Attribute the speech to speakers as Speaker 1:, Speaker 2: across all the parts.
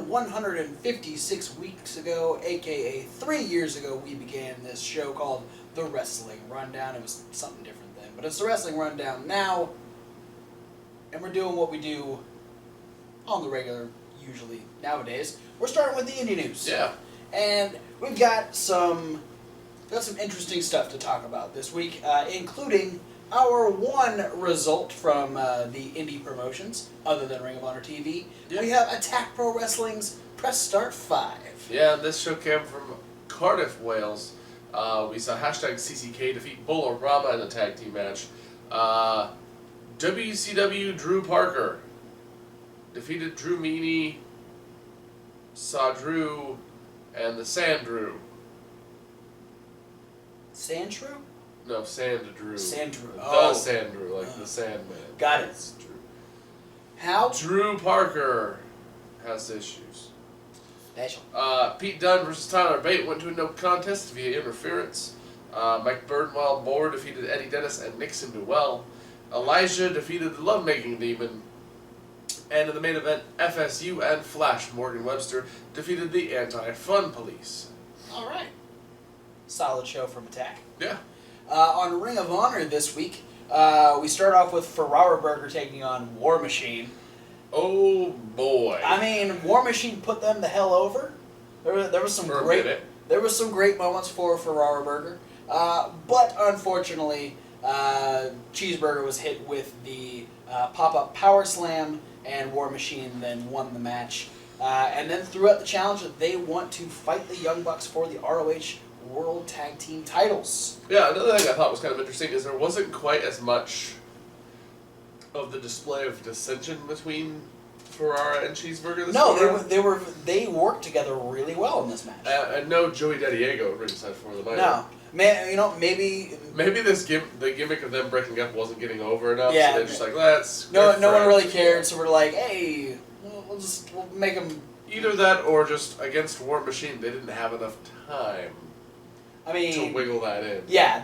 Speaker 1: 156 weeks ago, aka 3 years ago, we began this show called The Wrestling Rundown. It was something different then, but it's The Wrestling Rundown now, and we're doing what we do on the regular, usually, nowadays. We're starting with the indie news.
Speaker 2: Yeah.
Speaker 1: And we've got some interesting stuff to talk about this week, including our one result from the indie promotions, other than Ring of Honor TV.
Speaker 2: Yeah.
Speaker 1: We have Attack Pro Wrestling's Press Start 5.
Speaker 2: Yeah, this show came from Cardiff, Wales. We saw #CCK defeat Bull Rama in a tag team match. WCW Drew Parker defeated Drew Meany, saw Drew, and the Sand Drew.
Speaker 1: Sandshrew?
Speaker 2: No, Sand Drew.
Speaker 1: Sandrew.
Speaker 2: The Sand Drew, like the Sandman.
Speaker 1: Got it.
Speaker 2: That's Drew.
Speaker 1: How?
Speaker 2: Drew Parker has issues.
Speaker 1: Special.
Speaker 2: Pete Dunne versus Tyler Bate went to a no contest via interference. Mike Burnwell Moore defeated Eddie Dennis and Nixon Duell. Elijah defeated the Lovemaking Demon. And in the main event, FSU and Flash Morgan Webster defeated the Anti-Fun Police.
Speaker 1: All right. Solid show from Attack.
Speaker 2: Yeah.
Speaker 1: On Ring of Honor this week, we start off with Ferrara Burger taking on War Machine.
Speaker 2: Oh boy.
Speaker 1: I mean, War Machine put them the hell over. There was some great moments for Ferrara Burger, but unfortunately, Cheeseburger was hit with the pop-up power slam, and War Machine then won the match. And then throughout the challenge, they want to fight the Young Bucks for the ROH World Tag Team titles.
Speaker 2: Yeah, another thing I thought was kind of interesting is there wasn't quite as much of the display of dissension between Ferrara and Cheeseburger this time.
Speaker 1: They worked together really well in this match.
Speaker 2: And no Joey DeDiego at ringside for them either.
Speaker 1: No, maybe
Speaker 2: the gimmick of them breaking up wasn't getting over enough.
Speaker 1: Yeah,
Speaker 2: so they're just like, let's.
Speaker 1: No one really cared, so we're like, hey, we'll make them.
Speaker 2: Either that or just against War Machine, they didn't have enough time. To wiggle that in.
Speaker 1: Yeah,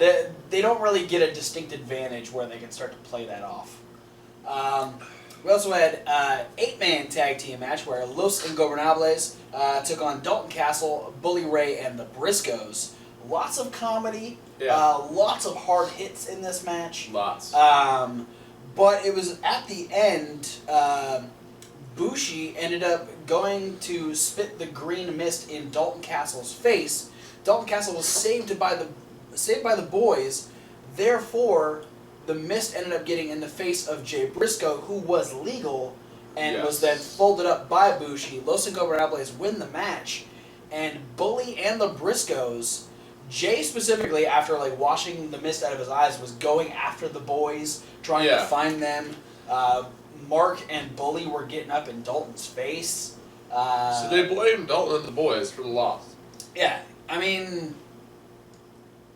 Speaker 1: they don't really get a distinct advantage where they can start to play that off. We also had an 8-man tag team match where Los Ingobernables took on Dalton Castle, Bully Ray, and the Briscoes. Lots of comedy, lots of hard hits in this match.
Speaker 2: Lots.
Speaker 1: But it was at the end, Bushi ended up going to spit the green mist in Dalton Castle's face. Dalton Castle was saved by the boys, therefore the mist ended up getting in the face of Jay Briscoe, who was legal, and was then folded up by Bushi. Los Ingobernables win the match, and Bully and the Briscoes, Jay specifically, after washing the mist out of his eyes, was going after the boys, trying to find them. Mark and Bully were getting up in Dalton's face.
Speaker 2: So they blamed Dalton and the boys for the loss.
Speaker 1: Yeah. I mean,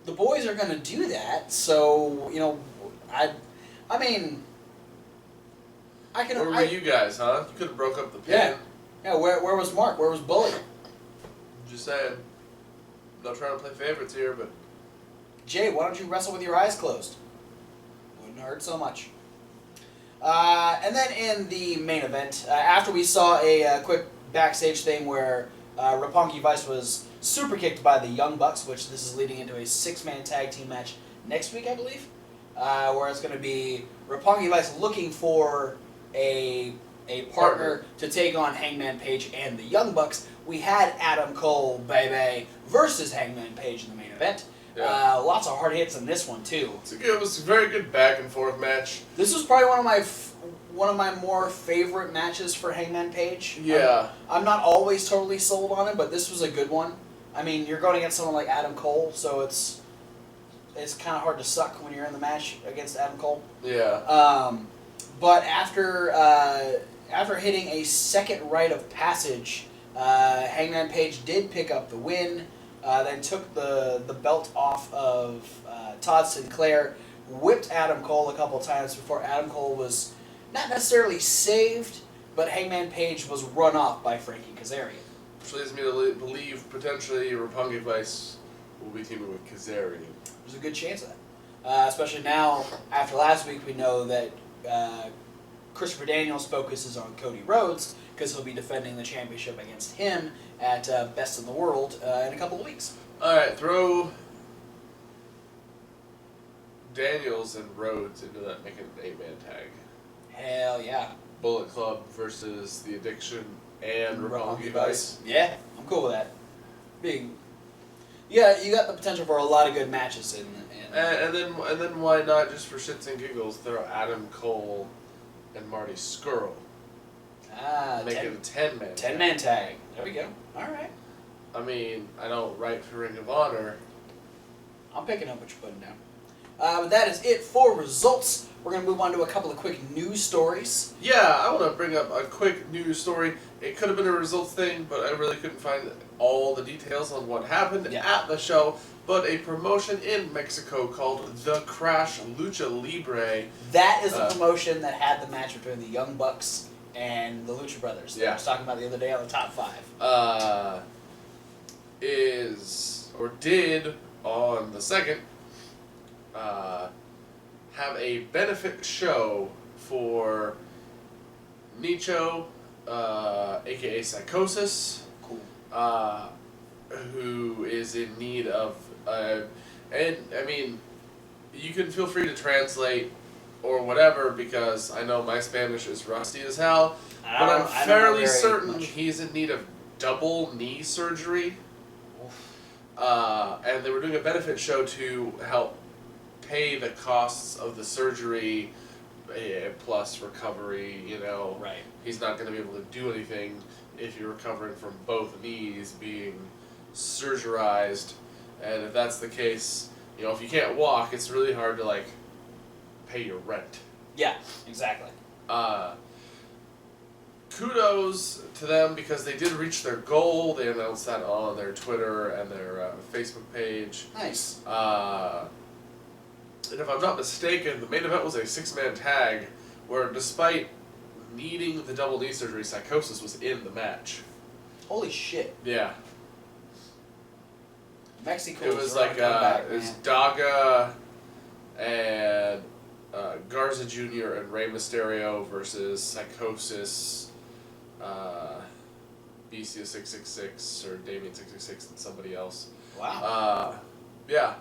Speaker 1: the boys are going to do that, so, I can...
Speaker 2: Where were you guys, huh? You could have broke up the pin.
Speaker 1: Yeah, where was Mark? Where was Bully?
Speaker 2: Just saying. I'm not trying to play favorites here, but...
Speaker 1: Jay, why don't you wrestle with your eyes closed? Wouldn't hurt so much. And then in the main event, after we saw a quick backstage thing where Roppongi Vice was super kicked by the Young Bucks, which this is leading into a 6-man tag team match next week, I believe, where it's going to be Roppongi Vice looking for a partner to take on Hangman Page and the Young Bucks. We had Adam Cole, baby, versus Hangman Page in the main event.
Speaker 2: Yeah.
Speaker 1: Lots of hard hits in this one too.
Speaker 2: It was a very good back and forth match.
Speaker 1: This was probably one of my more favorite matches for Hangman Page.
Speaker 2: Yeah.
Speaker 1: I'm not always totally sold on it, but this was a good one. I mean, you're going against someone like Adam Cole, so it's kind of hard to suck when you're in the match against Adam Cole.
Speaker 2: Yeah.
Speaker 1: But after hitting a second rite of passage, Hangman Page did pick up the win. Then took the belt off of Todd Sinclair, whipped Adam Cole a couple times before Adam Cole was not necessarily saved, but Hangman Page was run off by Frankie Kazarian.
Speaker 2: Which leads me to believe potentially Roppongi Vice will be teaming with Kazarian.
Speaker 1: There's a good chance of that. Especially now, after last week, we know that Christopher Daniels focuses on Cody Rhodes, because he'll be defending the championship against him at Best in the World in a couple of weeks.
Speaker 2: All right, throw Daniels and Rhodes into that, make it an 8-man tag.
Speaker 1: Hell yeah.
Speaker 2: Bullet Club versus The Addiction and Roppongi Vice.
Speaker 1: Yeah, I'm cool with that. Big. Yeah, you got the potential for a lot of good matches in.
Speaker 2: And then why not, just for shits and giggles, throw Adam Cole and Marty Scurll. Make it a 10-man
Speaker 1: 10-man tag. There we go. All right.
Speaker 2: I mean, I don't write for Ring of Honor.
Speaker 1: I'm picking up what you're putting down. But that is it for results. We're going to move on to a couple of quick news stories.
Speaker 2: Yeah, I want to bring up a quick news story. It could have been a results thing, but I really couldn't find all the details on what happened at the show. But a promotion in Mexico called The Crash Lucha Libre.
Speaker 1: That is the promotion that had the match between the Young Bucks and the Lucha Brothers that I was talking about the other day on the Top 5.
Speaker 2: Did on the 2nd have a benefit show for Nicho, aka Psychosis, who is in need of, and I mean, you can feel free to translate or whatever, because I know my Spanish is rusty as hell, but I'm fairly certain he's in need of double knee surgery. And they were doing a benefit show to help pay the costs of the surgery, plus recovery, you know.
Speaker 1: Right.
Speaker 2: He's not going to be able to do anything if you're recovering from both knees being surgerized. And if that's the case, you know, if you can't walk, it's really hard to, like, pay your rent.
Speaker 1: Yeah, exactly.
Speaker 2: Kudos to them because they did reach their goal. They announced that on their Twitter and their Facebook page.
Speaker 1: Nice.
Speaker 2: And if I'm not mistaken, the main event was a 6-man tag where, despite needing the double knee surgery, Psychosis was in the match.
Speaker 1: Holy shit.
Speaker 2: Yeah.
Speaker 1: Mexico.
Speaker 2: It was like it was Daga and Garza Jr. and Rey Mysterio versus Psychosis, BC 666 or Damien 666 and somebody else.
Speaker 1: Wow.
Speaker 2: Yeah.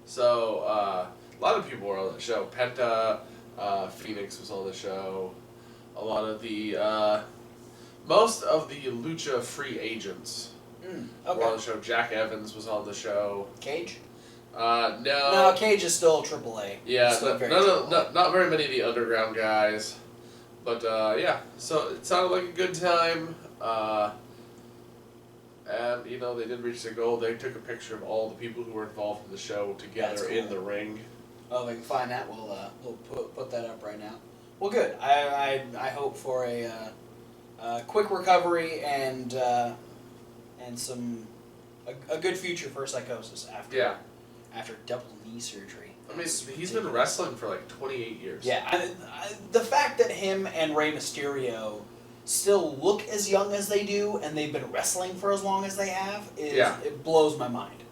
Speaker 2: So a lot of people were on the show. Penta, Phoenix was on the show. A lot of the most of the Lucha free agents were on the show. Jack Evans was on the show.
Speaker 1: Cage?
Speaker 2: No.
Speaker 1: No, Cage is still AAA.
Speaker 2: Yeah, not very many of the underground guys. But, yeah, so it sounded like a good time. And, you know, they did reach their goal. They took a picture of all the people who were involved in the show together in the ring.
Speaker 1: Oh, if we can find that, we'll put that up right now. Well, good. I hope for a quick recovery and some a good future for Psychosis after double knee surgery.
Speaker 2: I mean, he's been wrestling for like 28 years.
Speaker 1: Yeah, the fact that him and Rey Mysterio still look as young as they do, and they've been wrestling for as long as they have, it blows my mind.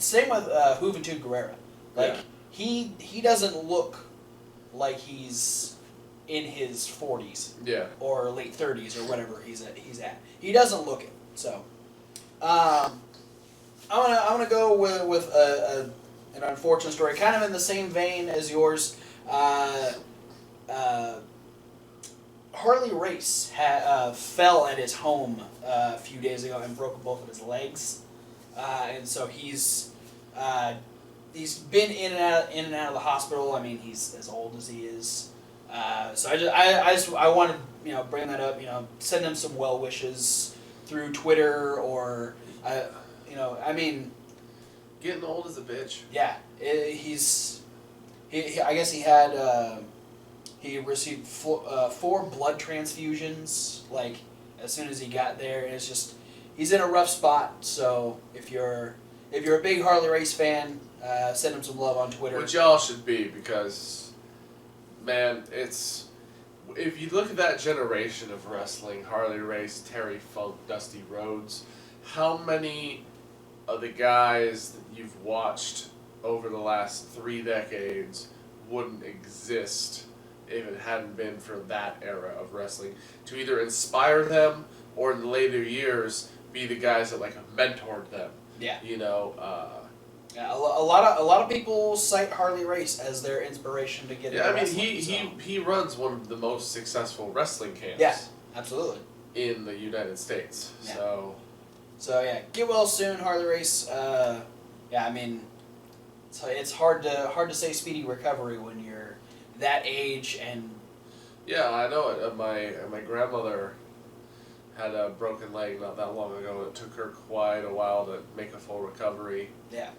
Speaker 1: Same with Juventud Guerrera. Like he doesn't look like he's in his 40s, or late 30s, or whatever he's at. He doesn't look it. So, I'm gonna go with an unfortunate story, kind of in the same vein as yours. Harley Race fell at his home a few days ago and broke both of his legs, and so he's been in and out of the hospital. I mean, he's as old as he is, so I want to bring that up. Send him some well wishes through Twitter or I mean,
Speaker 2: getting old is a bitch.
Speaker 1: Yeah, I guess he had. He received 4 blood transfusions, like, as soon as he got there. And it's just, he's in a rough spot. So if you're a big Harley Race fan, send him some love on Twitter.
Speaker 2: Which y'all should be, because, man, if you look at that generation of wrestling, Harley Race, Terry Funk, Dusty Rhodes, how many of the guys that you've watched over the last 3 decades wouldn't exist if it hadn't been for that era of wrestling, to either inspire them or in the later years be the guys that like mentored them.
Speaker 1: Yeah.
Speaker 2: You know.
Speaker 1: Yeah, a lot of people cite Harley Race as their inspiration to get into
Speaker 2: Yeah, I mean
Speaker 1: wrestling,
Speaker 2: he runs one of the most successful wrestling camps.
Speaker 1: Yeah, absolutely.
Speaker 2: In the United States.
Speaker 1: Yeah.
Speaker 2: So
Speaker 1: yeah, get well soon, Harley Race. Yeah, I mean, it's hard to say speedy recovery when you're that age and.
Speaker 2: Yeah, I know it. My grandmother had a broken leg not that long ago. It took her quite a while to make a full recovery.
Speaker 1: Yeah.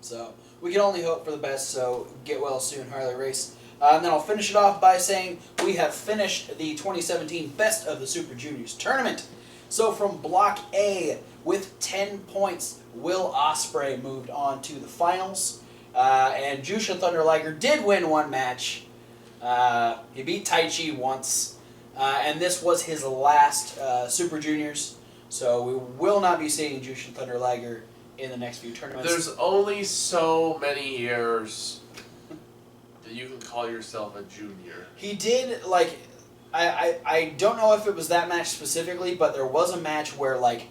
Speaker 1: So we can only hope for the best, so get well soon, Harley Race. And then I'll finish it off by saying we have finished the 2017 Best of the Super Juniors tournament. So from Block A, with 10 points, Will Ospreay moved on to the finals. And Jushin Thunder Liger did win one match. He beat Taichi once. And this was his last Super Juniors. So we will not be seeing Jushin Thunder Liger in the next few tournaments.
Speaker 2: There's only so many years that you can call yourself a junior.
Speaker 1: He did, like, I don't know if it was that match specifically, but there was a match where, like,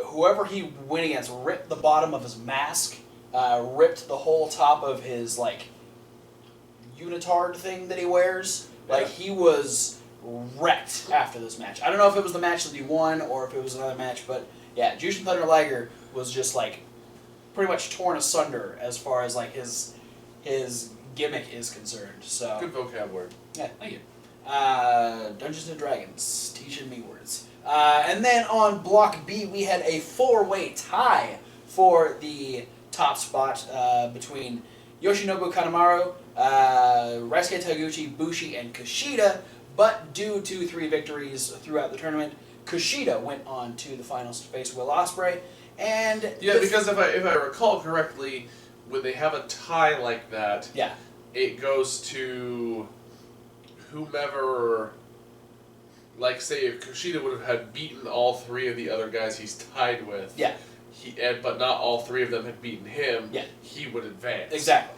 Speaker 1: whoever he went against ripped the bottom of his mask, ripped the whole top of his, like, unitard thing that he wears.
Speaker 2: Yeah.
Speaker 1: Like, he was wrecked after this match. I don't know if it was the match that he won or if it was another match, but yeah, Jushin Thunder Liger was just, like, pretty much torn asunder as far as, like, his gimmick is concerned. So
Speaker 2: Good vocab word.
Speaker 1: yeah, thank you. Dungeons and Dragons, teaching me words. And then on Block B, we had a 4-way tie for the top spot between Yoshinobu Kanemaru, Ryusuke Taguchi, Bushi, and Kushida. But due to 3 victories throughout the tournament, Kushida went on to the finals to face Will Ospreay. And
Speaker 2: yeah, because if I recall correctly, when they have a tie like that,
Speaker 1: yeah,
Speaker 2: it goes to whomever. Like, say, if Kushida would have had beaten all 3 of the other guys he's tied with,
Speaker 1: yeah,
Speaker 2: but not all 3 of them had beaten him,
Speaker 1: yeah,
Speaker 2: he would advance.
Speaker 1: exactly.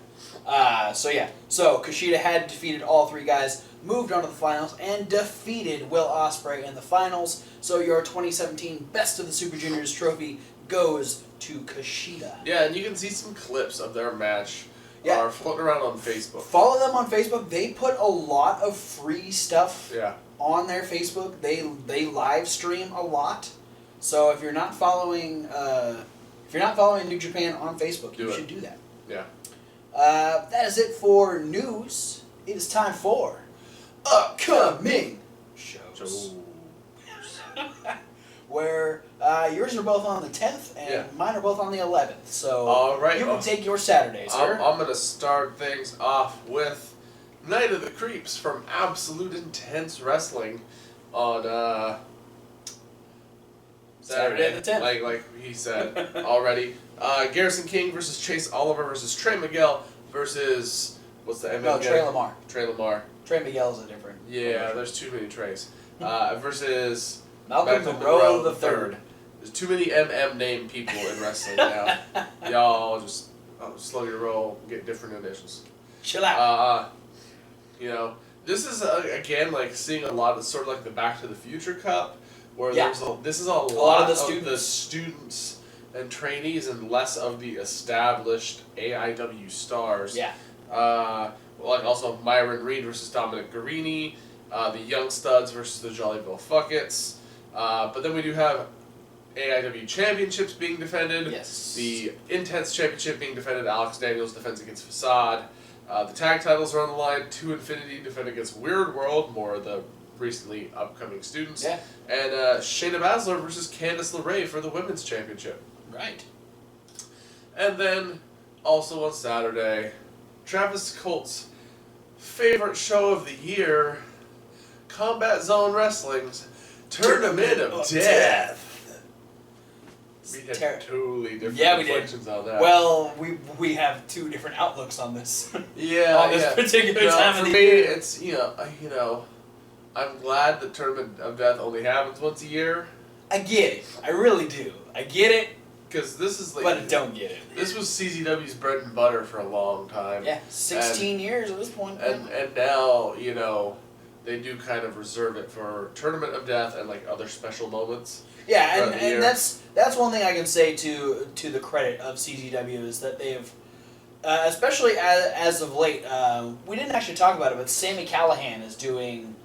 Speaker 1: So Kushida had defeated all 3 guys, moved on to the finals, and defeated Will Ospreay in the finals. So your 2017 Best of the Super Juniors trophy goes to Kushida.
Speaker 2: Yeah, and you can see some clips of their match
Speaker 1: Yeah.
Speaker 2: floating around on Facebook.
Speaker 1: Follow them on Facebook. They put a lot of free stuff
Speaker 2: Yeah.
Speaker 1: on their Facebook. They live stream a lot. So if you're not following New Japan on Facebook, you should do that.
Speaker 2: Yeah.
Speaker 1: That is it for news. It is time for upcoming shows. Where yours are both on the 10th and mine are both on the 11th. So
Speaker 2: all right,
Speaker 1: you can take your Saturday, sir.
Speaker 2: I'm going to start things off with Night of the Creeps from Absolute Intense Wrestling on Saturday
Speaker 1: the 10th.
Speaker 2: Like he said already. Garrison King versus Chase Oliver versus Trey Miguel versus what's the
Speaker 1: No, Trey Lamar.
Speaker 2: Trey Lamar.
Speaker 1: Trey Miguel is a different.
Speaker 2: Yeah, there's too many Treys. Versus
Speaker 1: Malcolm Monroe the third.
Speaker 2: There's too many name people in wrestling now. Y'all just slow your roll, get different initials.
Speaker 1: Chill out.
Speaker 2: This is again like seeing a lot of sort of like the Back to the Future Cup, where this is a lot of the students and trainees and less of the established AIW stars.
Speaker 1: Yeah.
Speaker 2: Like also Myron Reed versus Dominic Guarini, the Young Studs versus the Jollyville Fuckets. But then we do have AIW Championships being defended.
Speaker 1: Yes.
Speaker 2: The Intense Championship being defended. Alex Daniels defends against Facade. The tag titles are on the line. 2 Infinity defend against Weird World, more of the recently upcoming students.
Speaker 1: Yeah.
Speaker 2: And Shayna Baszler versus Candice LeRae for the Women's Championship.
Speaker 1: Right.
Speaker 2: And then, also on Saturday, Travis Colt's favorite show of the year, Combat Zone Wrestling's Tournament of Death. We had totally different reflections on that.
Speaker 1: Well, we have 2 different outlooks on this.
Speaker 2: Yeah,
Speaker 1: on this particular time of the
Speaker 2: year. For me,
Speaker 1: it's
Speaker 2: I'm glad the Tournament of Death only happens once a year.
Speaker 1: I get it. I really do. I get it.
Speaker 2: because this is like.
Speaker 1: But don't get it.
Speaker 2: This was CZW's bread and butter for a long time.
Speaker 1: Yeah, 16 years at this point.
Speaker 2: And now, you know, they do kind of reserve it for Tournament of Death and like other special moments.
Speaker 1: Yeah, and that's one thing I can say to the credit of CZW is that they've, especially as of late, we didn't actually talk about it, but Sami Callihan is doing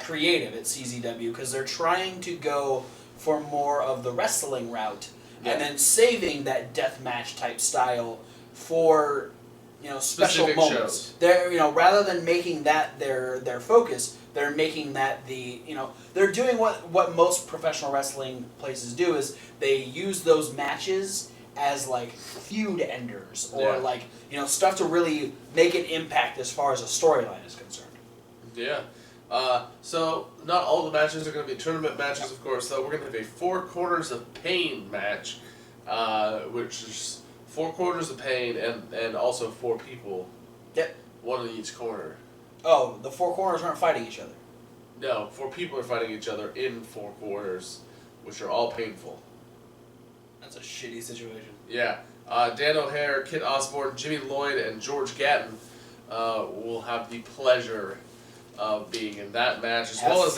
Speaker 1: creative at CZW because they're trying to go for more of the wrestling route and then saving that deathmatch type style for special
Speaker 2: Specific
Speaker 1: moments.
Speaker 2: shows.
Speaker 1: They're rather than making that their focus, they're making that they're doing what most professional wrestling places do is they use those matches as like feud enders or like stuff to really make an impact as far as a storyline is concerned.
Speaker 2: Yeah. So not all the matches are going to be tournament matches, of course. Though we're going to have a 4 Corners of Pain match, which is 4 Corners of Pain and also 4 people.
Speaker 1: Yep.
Speaker 2: 1 in each corner.
Speaker 1: Oh, the 4 corners aren't fighting each other.
Speaker 2: No, 4 people are fighting each other in 4 corners, which are all painful.
Speaker 1: That's a shitty situation.
Speaker 2: Yeah. Dan O'Hare, Kit Osborne, Jimmy Lloyd, and George Gatton will have the pleasure of being in that match, as well as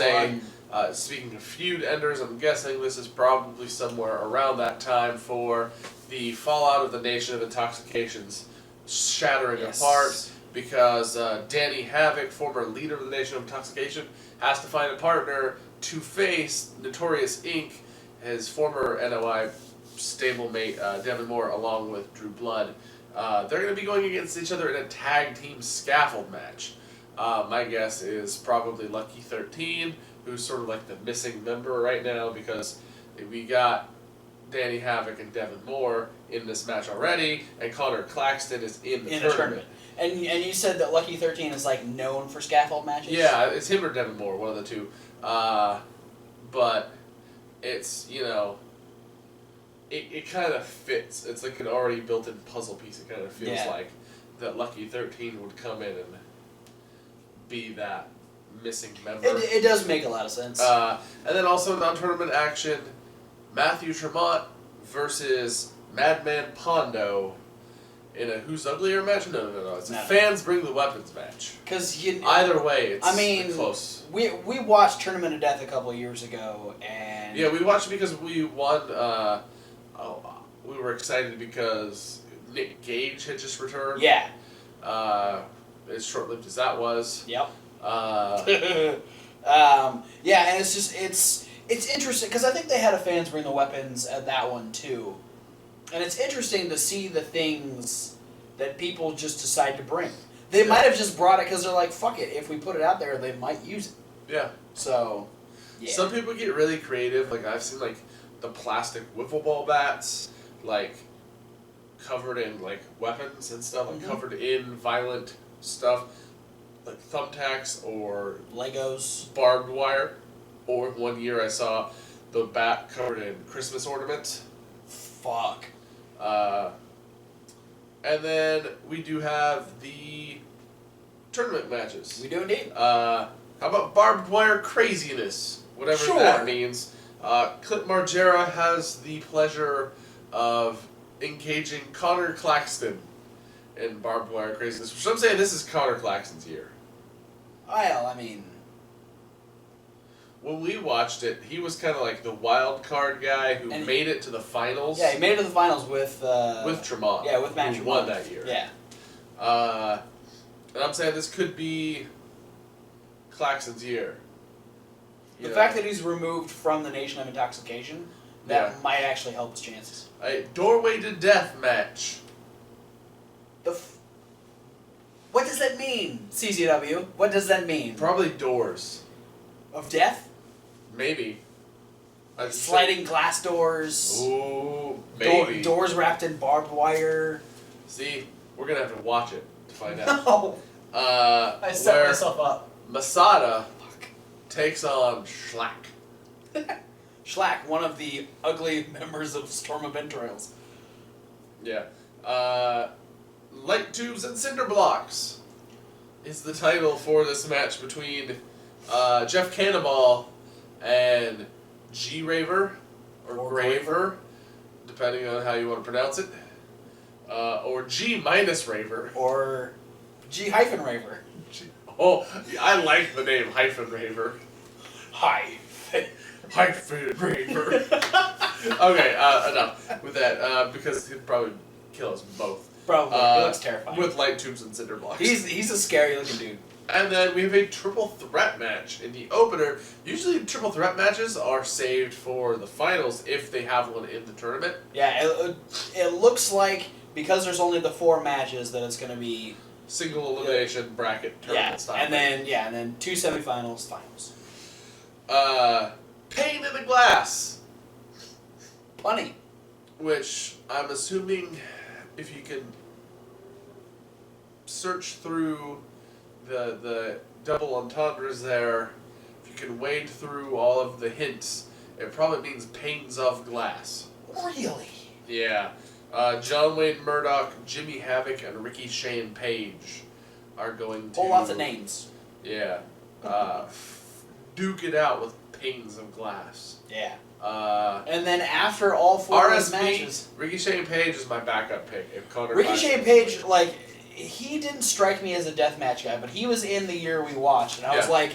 Speaker 2: speaking of feud enders, I'm guessing this is probably somewhere around that time for the fallout of the Nation of Intoxications shattering apart, because Danny Havoc, former leader of the Nation of Intoxication, has to find a partner to face Notorious Inc., his former NOI stablemate Devin Moore, along with Drew Blood. They're going to be going against each other in a tag team scaffold match. My guess is probably Lucky 13, who's sort of like the missing member right now, because we got Danny Havoc and Devin Moore in this match already, and Connor Claxton is in the tournament.
Speaker 1: And you said that Lucky 13 is like known for scaffold matches?
Speaker 2: Yeah, it's him or Devin Moore, one of the two. But it's, it kind of fits. It's like an already built-in puzzle piece. It kind of feels like that Lucky 13 would come in and be that missing member.
Speaker 1: It does make a lot of sense.
Speaker 2: And then also non-tournament action, Matthew Tremont versus Madman Pondo in a Who's Uglier match? No. It's a Fans Bring the Weapons match.
Speaker 1: Because
Speaker 2: either way, it's close.
Speaker 1: We watched Tournament of Death a couple of years ago, and
Speaker 2: yeah, we watched it because we won. We were excited because Nick Gage had just returned.
Speaker 1: Yeah.
Speaker 2: As short-lived as that was.
Speaker 1: Yep. And it's interesting because I think they had a Fans Bring the Weapons at that one too, and it's interesting to see the things that people just decide to bring. They might have just brought it because they're like, fuck it, if we put it out there, they might use it.
Speaker 2: Yeah.
Speaker 1: So, yeah.
Speaker 2: Some people get really creative. Like I've seen like the plastic wiffle ball bats, like covered in like weapons and stuff, like covered in violent stuff, like thumbtacks or
Speaker 1: Legos,
Speaker 2: barbed wire. Or one year I saw the bat covered in Christmas ornaments.
Speaker 1: Fuck.
Speaker 2: And then we do have the tournament matches.
Speaker 1: We do indeed.
Speaker 2: How about barbed wire craziness? Whatever that means. Clint Margera has the pleasure of engaging Connor Claxton in barbed wire craziness. Which I'm saying this is Connor Claxton's year.
Speaker 1: Well, I mean,
Speaker 2: when we watched it, he was kind of like the wild card guy who made it to the finals.
Speaker 1: Yeah, he made it to the finals with
Speaker 2: Tremont.
Speaker 1: Yeah, with Matt
Speaker 2: who
Speaker 1: Tremont.
Speaker 2: won that year.
Speaker 1: Yeah.
Speaker 2: And I'm saying this could be Claxton's year.
Speaker 1: The fact that he's removed from the Nation of Intoxication, that might actually help his chances.
Speaker 2: A Doorway to Death match.
Speaker 1: What does that mean, CZW? What does that mean?
Speaker 2: Probably doors.
Speaker 1: Of death?
Speaker 2: Maybe.
Speaker 1: Sliding glass doors.
Speaker 2: Ooh, maybe.
Speaker 1: Doors wrapped in barbed wire.
Speaker 2: See, we're going to have to watch it to find out.
Speaker 1: No. I set myself up.
Speaker 2: Masada takes on Schlack.
Speaker 1: Schlack, one of the ugly members of Storm of Entrails.
Speaker 2: Yeah. Light Tubes and Cinder Blocks is the title for this match between Jeff Cannonball and G-Raver, or Graver, depending on how you want to pronounce it. Or G-Raver.
Speaker 1: Or G-Raver.
Speaker 2: Oh, I like the name Raver. Raver. Okay, enough with that, because he'd probably kill us both.
Speaker 1: Probably. He looks terrifying.
Speaker 2: With light tubes and cinder blocks.
Speaker 1: He's a scary looking dude.
Speaker 2: And then we have a triple threat match in the opener. Usually triple threat matches are saved for the finals if they have one in the tournament.
Speaker 1: Yeah, it looks like, because there's only the 4 matches, that it's going to be...
Speaker 2: Single elimination bracket tournament style.
Speaker 1: And then 2 semifinals, finals.
Speaker 2: Pain in the Glass.
Speaker 1: Funny.
Speaker 2: Which I'm assuming if you can search through the double entendres there, if you can wade through all of the hints, it probably means panes of glass.
Speaker 1: Really?
Speaker 2: Yeah. John Wayne Murdoch, Jimmy Havoc, and Ricky Shane Page are going to...
Speaker 1: Whole lots of names.
Speaker 2: Yeah. Duke it out with panes of glass.
Speaker 1: Yeah. And then after all 4 of those matches...
Speaker 2: Ricky Shane Page is my backup pick. If Connor
Speaker 1: Ricky Shane Page, like, he didn't strike me as a deathmatch guy, but he was in the year we watched, and I was like,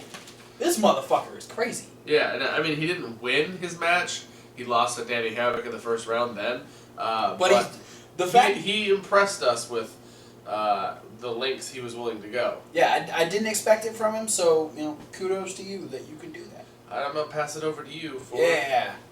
Speaker 1: this motherfucker is crazy.
Speaker 2: Yeah, and I mean, he didn't win his match. He lost to Danny Havoc in the first round then. But he impressed us with the lengths he was willing to go.
Speaker 1: Yeah, I didn't expect it from him, so, kudos to you that you can do that.
Speaker 2: I'm going to pass it over to you for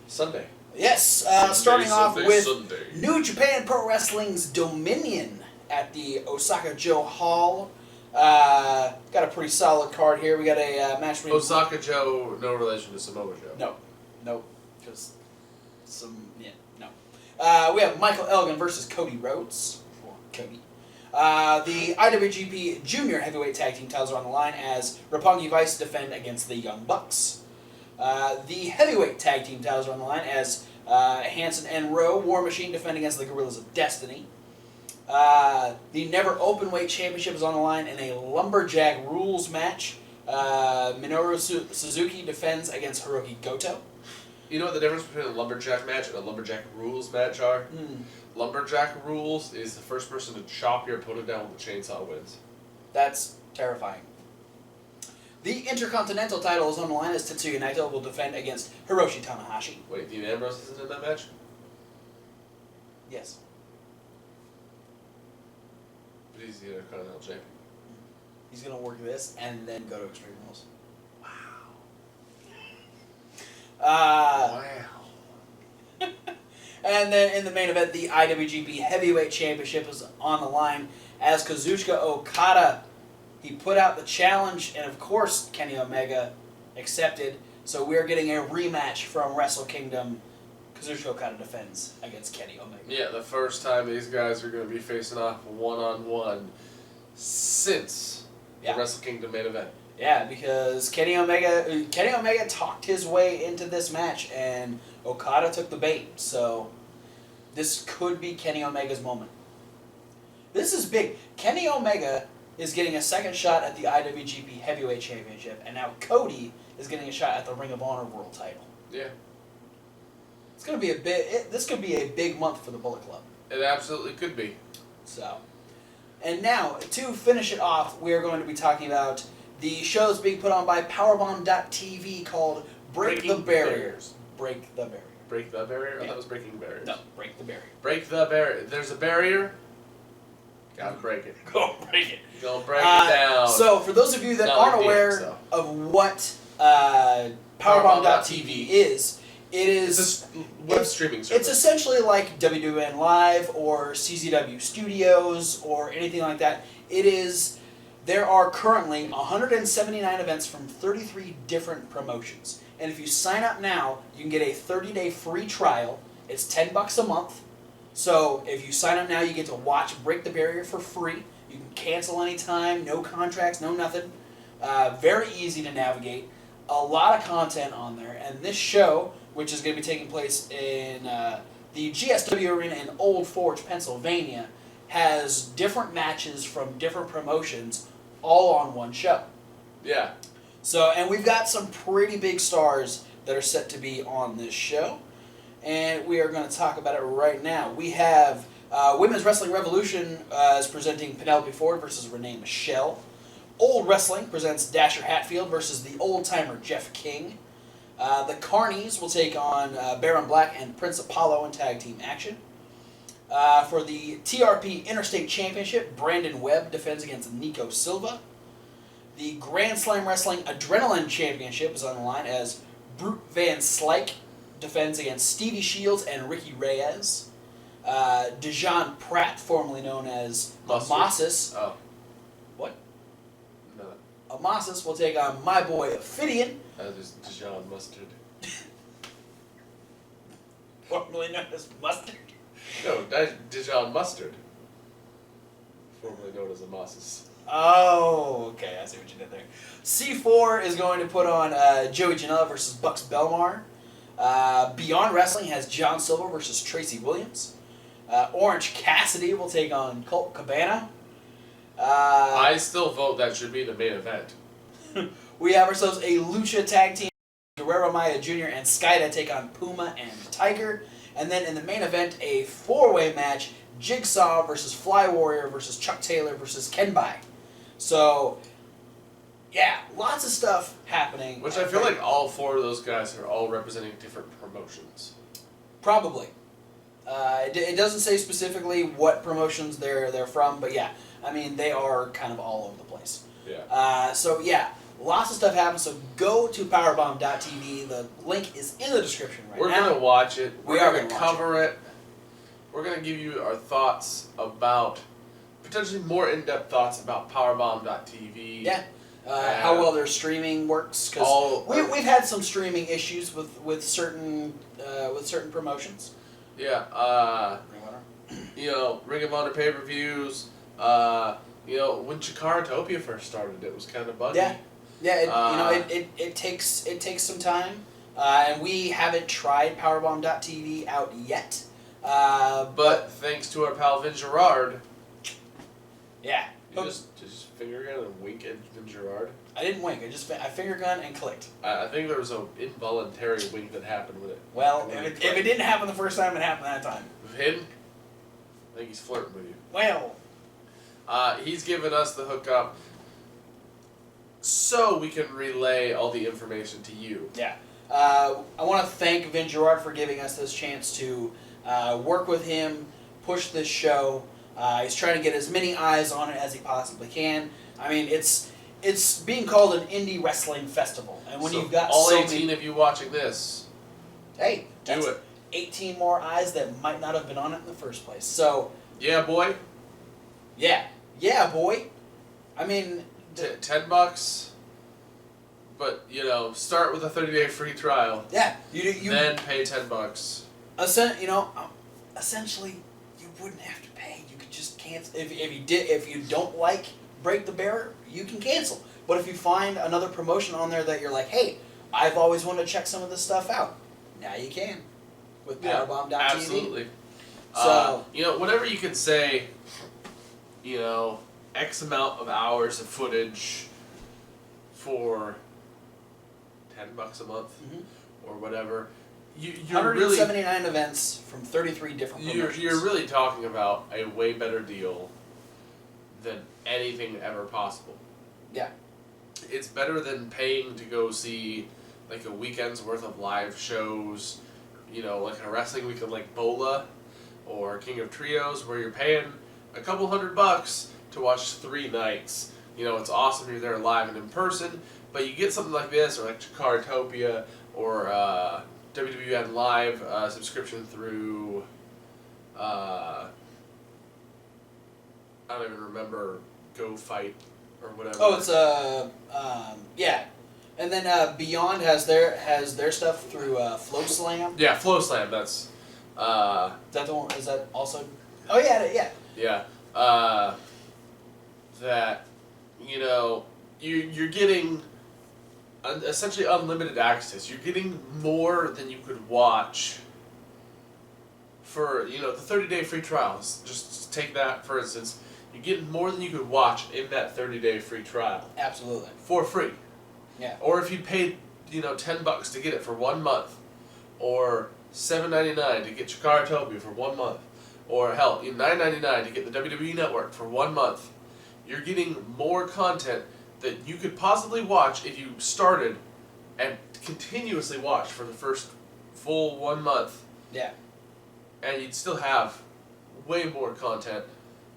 Speaker 2: Sunday.
Speaker 1: Yes, starting off with New Japan Pro Wrestling's Dominion at the Osaka-jo Hall. Got a pretty solid card here. We got a match between...
Speaker 2: Osaka-jo, no relation to Samoa Joe.
Speaker 1: No. Just no. We have Michael Elgin versus Cody Rhodes. Cody. The IWGP Junior Heavyweight Tag Team titles are on the line as Roppongi Vice defend against the Young Bucks. The Heavyweight Tag Team titles are on the line as Hanson and Rowe, War Machine, defend against the Gorillas of Destiny. The Never Openweight Championship is on the line in a Lumberjack Rules match. Minoru Suzuki defends against Hiroki Goto.
Speaker 2: You know what the difference between a Lumberjack match and a Lumberjack Rules match are? Lumberjack Rules is the first person to chop your opponent down with a chainsaw wins.
Speaker 1: That's terrifying. The Intercontinental title is on the line as Tetsuya Naito will defend against Hiroshi Tanahashi.
Speaker 2: Wait, Dean Ambrose isn't in that match?
Speaker 1: Yes.
Speaker 2: But he's the Intercontinental champion.
Speaker 1: He's going to work this and then go to Extreme Rules.
Speaker 2: Wow.
Speaker 1: And then in the main event, the IWGP Heavyweight Championship is on the line as Kazuchika Okada. He put out the challenge, and of course Kenny Omega accepted. So we're getting a rematch from Wrestle Kingdom. Kazuchika Okada defends against Kenny Omega.
Speaker 2: Yeah, the first time these guys are going to be facing off one-on-one since the Wrestle Kingdom main event.
Speaker 1: Yeah, because Kenny Omega talked his way into this match, and Okada took the bait. So this could be Kenny Omega's moment. This is big. Kenny Omega is getting a second shot at the IWGP Heavyweight Championship, and now Cody is getting a shot at the Ring of Honor World Title.
Speaker 2: Yeah.
Speaker 1: It's gonna be this could be a big month for the Bullet Club.
Speaker 2: It absolutely could be.
Speaker 1: So, and now to finish it off, we are going to be talking about the shows being put on by Powerbomb.tv called Break the Barriers. Break the Barrier.
Speaker 2: Break the Barrier? I thought it was Breaking Barriers.
Speaker 1: No, Break the Barrier.
Speaker 2: Break the Barrier. There's a barrier. Gotta break it.
Speaker 1: Go break it.
Speaker 2: Go break it down.
Speaker 1: So, for those of you that aren't aware of what Powerbomb.tv is,
Speaker 2: it's a web streaming service.
Speaker 1: It's essentially like WWN Live or CZW Studios or anything like that. There are currently 179 events from 33 different promotions. And if you sign up now, you can get a 30-day free trial. It's $10 a month. So if you sign up now, you get to watch Break the Barrier for free. You can cancel anytime, no contracts, no nothing. Very easy to navigate. A lot of content on there. And this show, which is going to be taking place in the GSW Arena in Old Forge, Pennsylvania, has different matches from different promotions all on one show.
Speaker 2: Yeah.
Speaker 1: So, and we've got some pretty big stars that are set to be on this show. and we are going to talk about it right now. We have Women's Wrestling Revolution is presenting Penelope Ford versus Renee Michelle. Old Wrestling presents Dasher Hatfield versus the old-timer Jeff King. The Carnies will take on Baron Black and Prince Apollo in tag team action. For the TRP Interstate Championship, Brandon Webb defends against Nico Silva. The Grand Slam Wrestling Adrenaline Championship is on the line as Brute Van Slyke defends against Stevie Shields and Ricky Reyes. Dejan Pratt, formerly known as Amasis.
Speaker 2: Oh.
Speaker 1: What?
Speaker 2: No.
Speaker 1: Amasis will take on my boy Ophidian.
Speaker 2: There's Dijon Mustard.
Speaker 1: Formerly known as Mustard.
Speaker 2: No, Dijon Mustard. Formerly known as Amasis.
Speaker 1: Oh, okay. I see what you did there. C4 is going to put on Joey Janela versus Bucks Belmar. Beyond Wrestling has John Silver versus Tracy Williams. Orange Cassidy will take on Colt Cabana.
Speaker 2: I still vote that should be the main event.
Speaker 1: We have ourselves a Lucha tag team. Guerrero Maya Jr. and Skyda take on Puma and Tiger. And then in the main event, a four-way match, Jigsaw versus Fly Warrior versus Chuck Taylor versus Kenbai. So, yeah, lots of stuff happening.
Speaker 2: Which I feel like all four of those guys are all representing different promotions.
Speaker 1: Probably. It doesn't say specifically what promotions they're from, but yeah, I mean, they are kind of all over the place.
Speaker 2: Yeah.
Speaker 1: So, yeah, lots of stuff happens, so go to powerbomb.tv. The link is in the description right now.
Speaker 2: We're going to watch it.
Speaker 1: We are
Speaker 2: going to cover it. We're going to give you our thoughts about, potentially more in-depth thoughts about powerbomb.tv.
Speaker 1: Yeah. How well their streaming works, because we've had some streaming issues with certain promotions.
Speaker 2: Yeah. You know, Ring of Honor pay-per-views. You know, when Chikaratopia first started, it was kind of buggy.
Speaker 1: Yeah. Yeah. It takes some time, and we haven't tried powerbomb.tv out yet.
Speaker 2: But thanks to our pal Vin Gerard.
Speaker 1: Yeah.
Speaker 2: You just finger gun and wink at Vin Gerard.
Speaker 1: I didn't wink. I finger gun and clicked.
Speaker 2: I think there was an involuntary wink that happened with it.
Speaker 1: Well, if it didn't happen the first time, it happened that time.
Speaker 2: Vin, I think he's flirting with you.
Speaker 1: Well,
Speaker 2: he's given us the hookup so we can relay all the information to you.
Speaker 1: Yeah. I want to thank Vin Gerard for giving us this chance to work with him, push this show. He's trying to get as many eyes on it as he possibly can. I mean, it's being called an indie wrestling festival, and when you've got
Speaker 2: all 18 of you watching this,
Speaker 1: hey,
Speaker 2: do it.
Speaker 1: 18 more eyes that might not have been on it in the first place. So
Speaker 2: yeah, boy.
Speaker 1: Yeah, boy. I mean,
Speaker 2: $10, but you know, start with a 30-day free trial.
Speaker 1: Yeah, you
Speaker 2: then pay $10.
Speaker 1: Essentially, you wouldn't have to pay. You could just cancel if you don't like Break the Bear, you can cancel. But if you find another promotion on there that you're like, hey, I've always wanted to check some of this stuff out, now you can with powerbomb.tv.
Speaker 2: Absolutely.
Speaker 1: So
Speaker 2: whenever you can say, X amount of hours of footage for $10 a month or whatever, you're
Speaker 1: 179
Speaker 2: really,
Speaker 1: events from 33 different promotions.
Speaker 2: You're really talking about a way better deal than anything ever possible.
Speaker 1: Yeah.
Speaker 2: It's better than paying to go see like a weekend's worth of live shows, like a wrestling weekend like Bola or King of Trios, where you're paying a couple $100 to watch 3 nights. It's awesome you're there live and in person, but you get something like this, or like Chikaratopia, or WWN Live subscription through, I don't even remember, Go Fight or whatever.
Speaker 1: Oh, it's yeah, and then Beyond has their stuff through Flow Slam.
Speaker 2: Yeah, Flow Slam. That's
Speaker 1: Is that the one? Is that also? Oh yeah.
Speaker 2: Yeah. That you're getting essentially unlimited access. You're getting more than you could watch for the 30-day free trials. Just take that for instance. You're getting more than you could watch in that 30-day free trial.
Speaker 1: Absolutely.
Speaker 2: For free.
Speaker 1: Yeah.
Speaker 2: Or if you paid $10 to get it for 1 month, or $7.99 to get Chikaratopia for 1 month, or hell, even $9.99 to get the WWE Network for 1 month, you're getting more content that you could possibly watch if you started and continuously watch for the first full 1 month.
Speaker 1: Yeah.
Speaker 2: And you'd still have way more content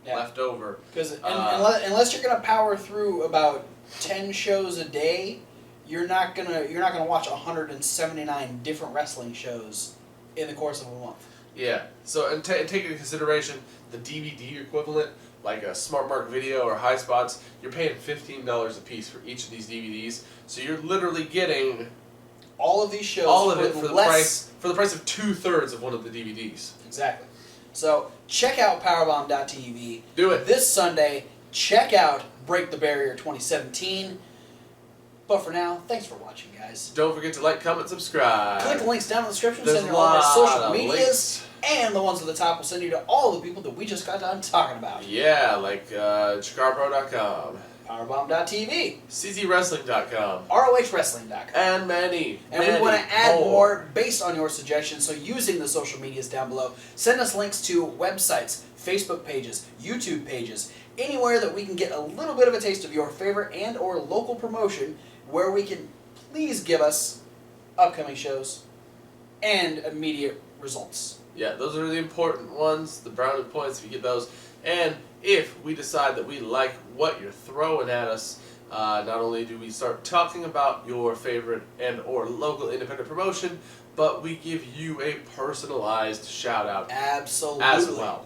Speaker 2: left over.
Speaker 1: Because unless you're gonna power through about 10 shows a day, you're not gonna watch 179 different wrestling shows in the course of a month.
Speaker 2: Yeah. So and take into consideration the DVD equivalent, like a Smart Mark Video or High Spots. You're paying $15 a piece for each of these DVDs. So you're literally getting
Speaker 1: all of these shows,
Speaker 2: all of it for the price of 2/3 of one of the DVDs.
Speaker 1: Exactly. So check out Powerbomb.tv.
Speaker 2: Do it
Speaker 1: this Sunday. Check out Break the Barrier 2017. But for now, thanks for watching, guys.
Speaker 2: Don't forget to like, comment, subscribe.
Speaker 1: Click the links down in the description.
Speaker 2: There's
Speaker 1: send you all our social medias.
Speaker 2: Links.
Speaker 1: And the ones at the top will send you to all the people that we just got done talking about.
Speaker 2: Yeah, like ChikarPro.com.
Speaker 1: Powerbomb.tv.
Speaker 2: CZWrestling.com.
Speaker 1: ROHWrestling.com.
Speaker 2: And many,
Speaker 1: And we want to add more based on your suggestions, so using the social medias down below, send us links to websites, Facebook pages, YouTube pages, anywhere that we can get a little bit of a taste of your favorite and or local promotion, where we can please give us upcoming shows and immediate results.
Speaker 2: Yeah, those are the important ones, the brownie points, if you get those. And if we decide that we like what you're throwing at us, not only do we start talking about your favorite and or local independent promotion, but we give you a personalized shout out.
Speaker 1: Absolutely.
Speaker 2: As well.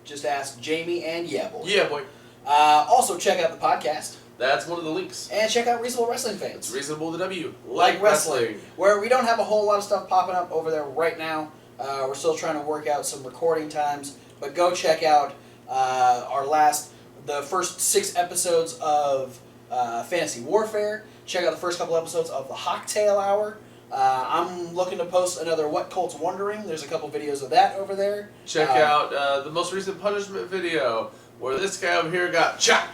Speaker 1: Just ask Jamie and yeah boy.
Speaker 2: Yeah boy.
Speaker 1: Also check out the podcast.
Speaker 2: That's one of the links.
Speaker 1: And check out Reasonable Wrestling Fans.
Speaker 2: It's Reasonable to W.
Speaker 1: Like wrestling. Where we don't have a whole lot of stuff popping up over there right now. We're still trying to work out some recording times. But go check out the first 6 episodes of Fantasy Warfare. Check out the first couple episodes of the Hocktail Hour. I'm looking to post another What Colt's Wondering. There's a couple videos of that over there.
Speaker 2: Check out the most recent punishment video where this guy over here got chopped.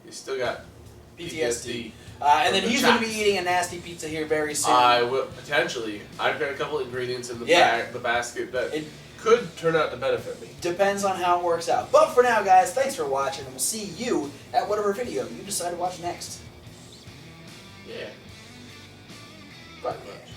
Speaker 2: He's still got PTSD.
Speaker 1: And then he's going to be eating a nasty pizza here very soon.
Speaker 2: I will potentially. I've got a couple ingredients in the basket that could turn out to benefit me.
Speaker 1: Depends on how it works out. But for now, guys, thanks for watching, and we'll see you at whatever video you decide to watch next.
Speaker 2: Yeah.
Speaker 1: Pretty much.